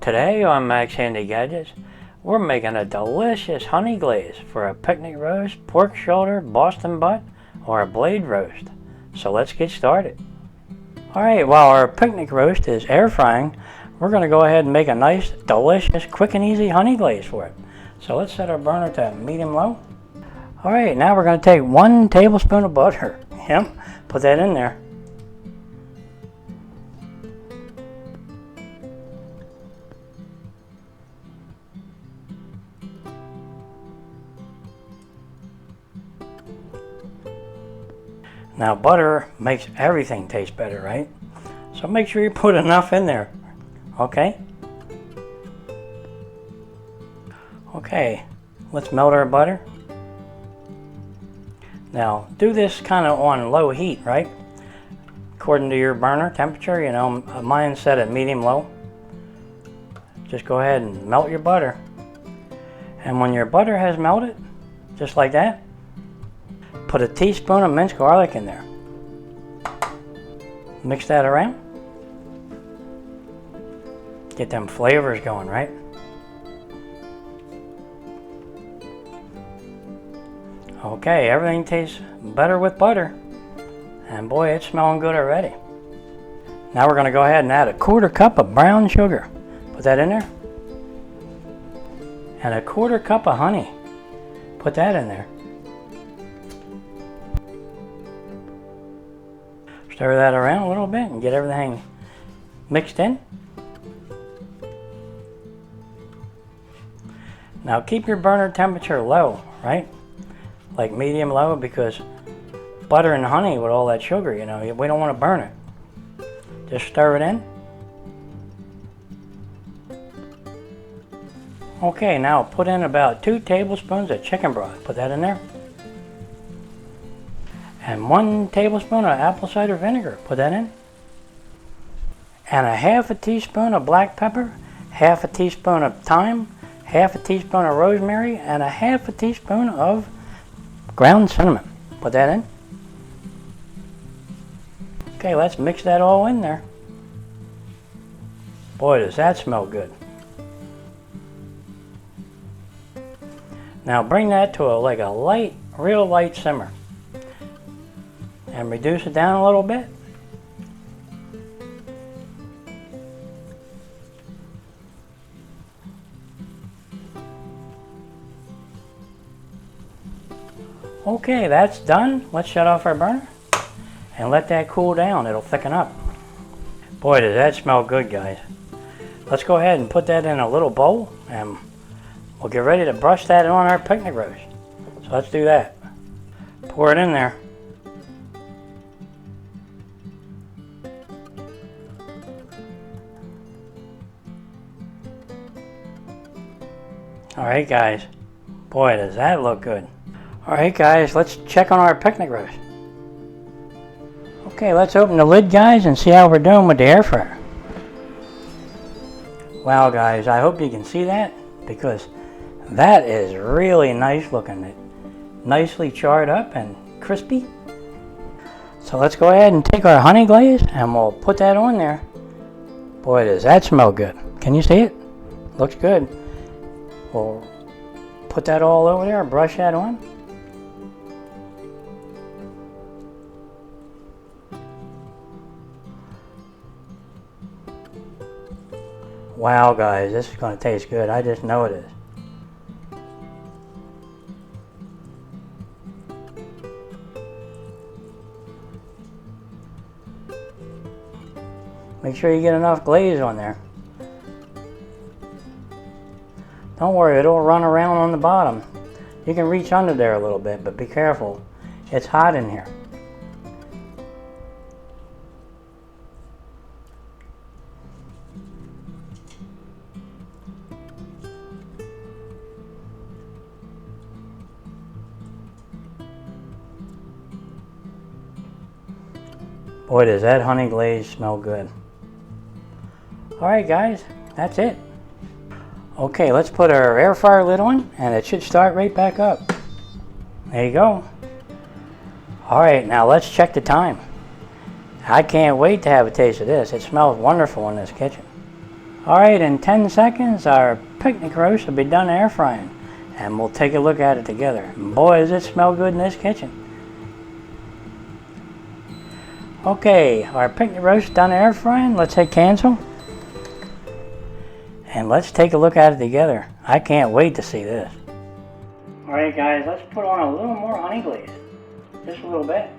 Today on Max Handy Gadgets, we're making a delicious honey glaze for a picnic roast, pork shoulder, Boston butt, or a blade roast. So let's get started. Alright, while our picnic roast is air frying, we're going to go ahead and make a nice, delicious, quick and easy honey glaze for it. So let's set our burner to medium-low. Alright, now we're going to take 1 tablespoon of butter. Yep, put that in there. Now butter makes everything taste better, right? So make sure you put enough in there, okay? Okay, let's melt our butter. Now do this kind of on low heat, right? According to your burner temperature, you know, mine's set at medium-low. Just go ahead and melt your butter. And when your butter has melted, just like that, put a teaspoon of minced garlic in there. Mix that around. Get them flavors going, right? Okay, everything tastes better with butter. And boy, it's smelling good already. Now we're going to go ahead and add a 1/4 cup of brown sugar. Put that in there. And a 1/4 cup of honey. Put that in there. Stir that around a little bit and get everything mixed in. Now keep your burner temperature low, right? Like medium-low, because butter and honey with all that sugar, you know, we don't want to burn it. Just stir it in. Okay, now put in about 2 tablespoons of chicken broth. Put that in there. And 1 tablespoon of apple cider vinegar. Put that in. And a 1/2 teaspoon of black pepper, 1/2 teaspoon of thyme, 1/2 teaspoon of rosemary, and a 1/2 teaspoon of ground cinnamon. Put that in. Okay, let's mix that all in there. Boy, does that smell good. Now bring that to like a light, real light simmer. And reduce it down a little bit. Okay, that's done. Let's shut off our burner and let that cool down. It'll thicken up. Boy, does that smell good, guys. Let's go ahead and put that in a little bowl and we'll get ready to brush that on our picnic roast. So let's do that. Pour it in there. Alright guys, boy does that look good. Alright guys, let's check on our picnic roast. Okay, let's open the lid guys and see how we're doing with the air fryer. Wow guys, I hope you can see that, because that is really nice looking. Nicely charred up and crispy. So let's go ahead and take our honey glaze and we'll put that on there. Boy does that smell good. Can you see it? Looks good. We'll put that all over there, brush that on. Wow guys, this is going to taste good. I just know it is. Make sure you get enough glaze on there. Don't worry, it'll run around on the bottom. You can reach under there a little bit, but be careful. It's hot in here. Boy, does that honey glaze smell good. Alright guys, that's it. Okay, let's put our air fryer lid on and it should start right back up. There you go. Alright, now let's check the time. I can't wait to have a taste of this. It smells wonderful in this kitchen. Alright, in 10 seconds our picnic roast will be done air frying. And we'll take a look at it together. Boy, does it smell good in this kitchen. Okay, our picnic roast done air frying. Let's hit cancel. And let's take a look at it together. I can't wait to see this. Alright guys, let's put on a little more honey glaze. Just a little bit.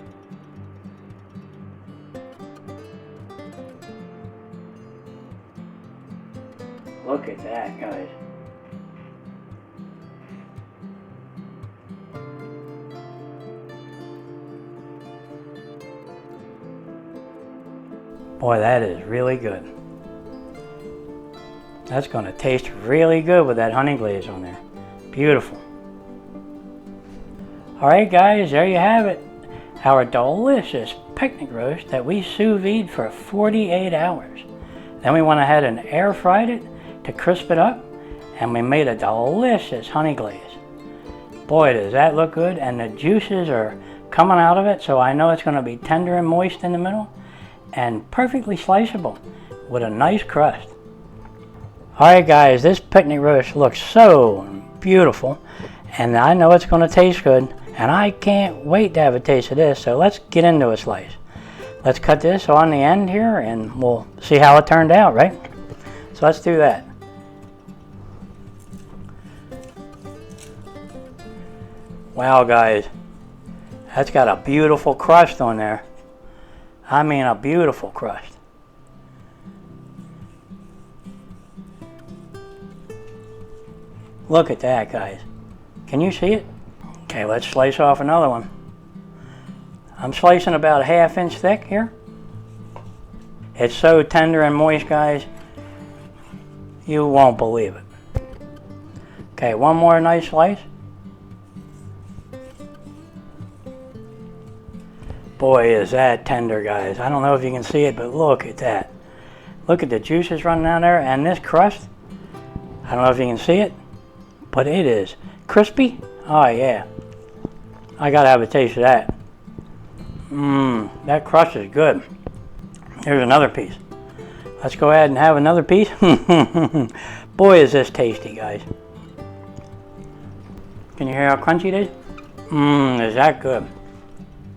Look at that, guys. Boy, that is really good. That's going to taste really good with that honey glaze on there. Beautiful. Alright guys, there you have it. Our delicious picnic roast that we sous vide for 48 hours. Then we went ahead and air fried it to crisp it up, and we made a delicious honey glaze. Boy, does that look good, and the juices are coming out of it, so I know it's going to be tender and moist in the middle, and perfectly sliceable with a nice crust. Alright guys, this picnic roast looks so beautiful, and I know it's going to taste good, and I can't wait to have a taste of this, so let's get into a slice. Let's cut this on the end here, and we'll see how it turned out, right? So let's do that. Wow guys, that's got a beautiful crust on there. I mean a beautiful crust. Look at that guys. Can you see it? Okay, let's slice off another one. I'm slicing about a ½ inch thick here. It's so tender and moist guys, you won't believe it. Okay, one more nice slice. Boy, is that tender, guys. I don't know if you can see it, but look at that. Look at the juices running down there, and this crust, I don't know if you can see it, but it is crispy. Oh, yeah. I gotta have a taste of that. That crust is good. Here's another piece. Let's go ahead and have another piece. Boy, is this tasty, guys. Can you hear how crunchy it is? Is that good?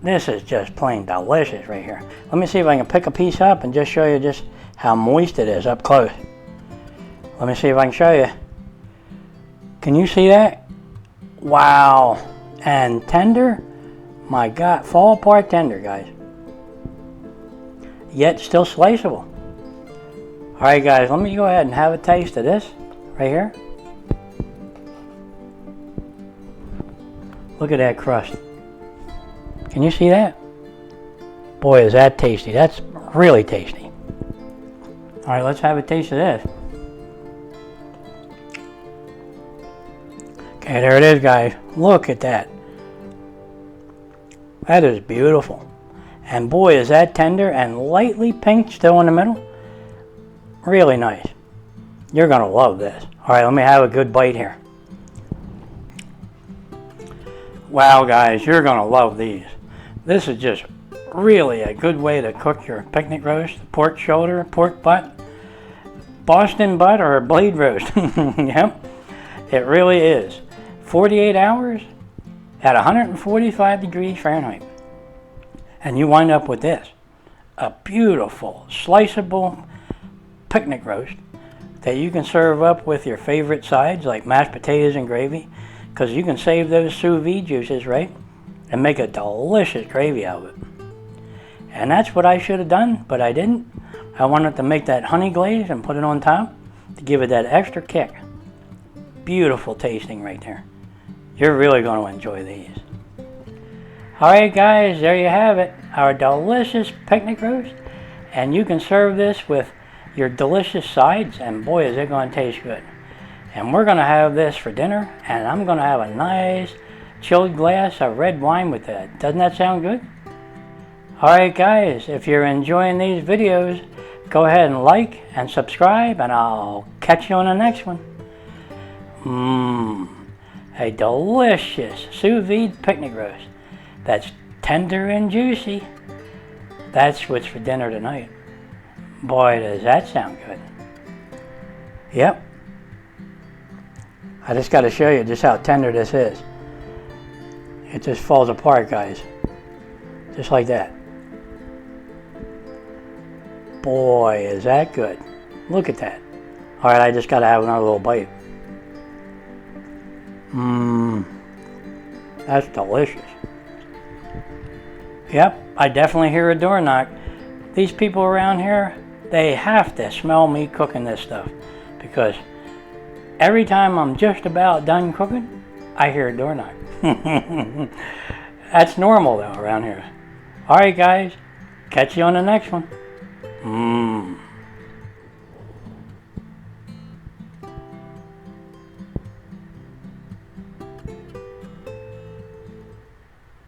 This is just plain delicious right here. Let me see if I can pick a piece up and just show you just how moist it is up close. Let me see if I can show you. Can you see that? Wow. And tender? My God, fall apart tender, guys. Yet still sliceable. Alright guys, let me go ahead and have a taste of this right here. Look at that crust. Can you see that? Boy, is that tasty. That's really tasty. Alright, let's have a taste of this. Okay, there it is, guys. Look at that. That is beautiful. And boy, is that tender and lightly pink still in the middle. Really nice. You're going to love this. Alright, let me have a good bite here. Wow, guys, you're going to love these. This is just really a good way to cook your picnic roast, pork shoulder, pork butt, Boston butt, or a blade roast. Yep, it really is. 48 hours at 145 degrees Fahrenheit. And you wind up with this. A beautiful, sliceable picnic roast that you can serve up with your favorite sides like mashed potatoes and gravy, because you can save those sous vide juices, right? And make a delicious gravy out of it. And that's what I should have done, but I didn't. I wanted to make that honey glaze and put it on top to give it that extra kick. Beautiful tasting right there. You're really going to enjoy these. Alright guys, there you have it. Our delicious picnic roast. And you can serve this with your delicious sides, and boy is it going to taste good. And we're going to have this for dinner, and I'm going to have a nice chilled glass of red wine with that. Doesn't that sound good? Alright guys, if you're enjoying these videos, go ahead and like and subscribe, and I'll catch you on the next one. A delicious sous vide picnic roast that's tender and juicy. That's what's for dinner tonight. Boy, does that sound good. Yep. I just got to show you just how tender this is. It just falls apart, guys. Just like that. Boy, is that good. Look at that. Alright, I just got to have another little bite. That's delicious. Yep, I definitely hear a door knock. These people around here, they have to smell me cooking this stuff. Because every time I'm just about done cooking, I hear a door knock. That's normal though around here. Alright guys, catch you on the next one.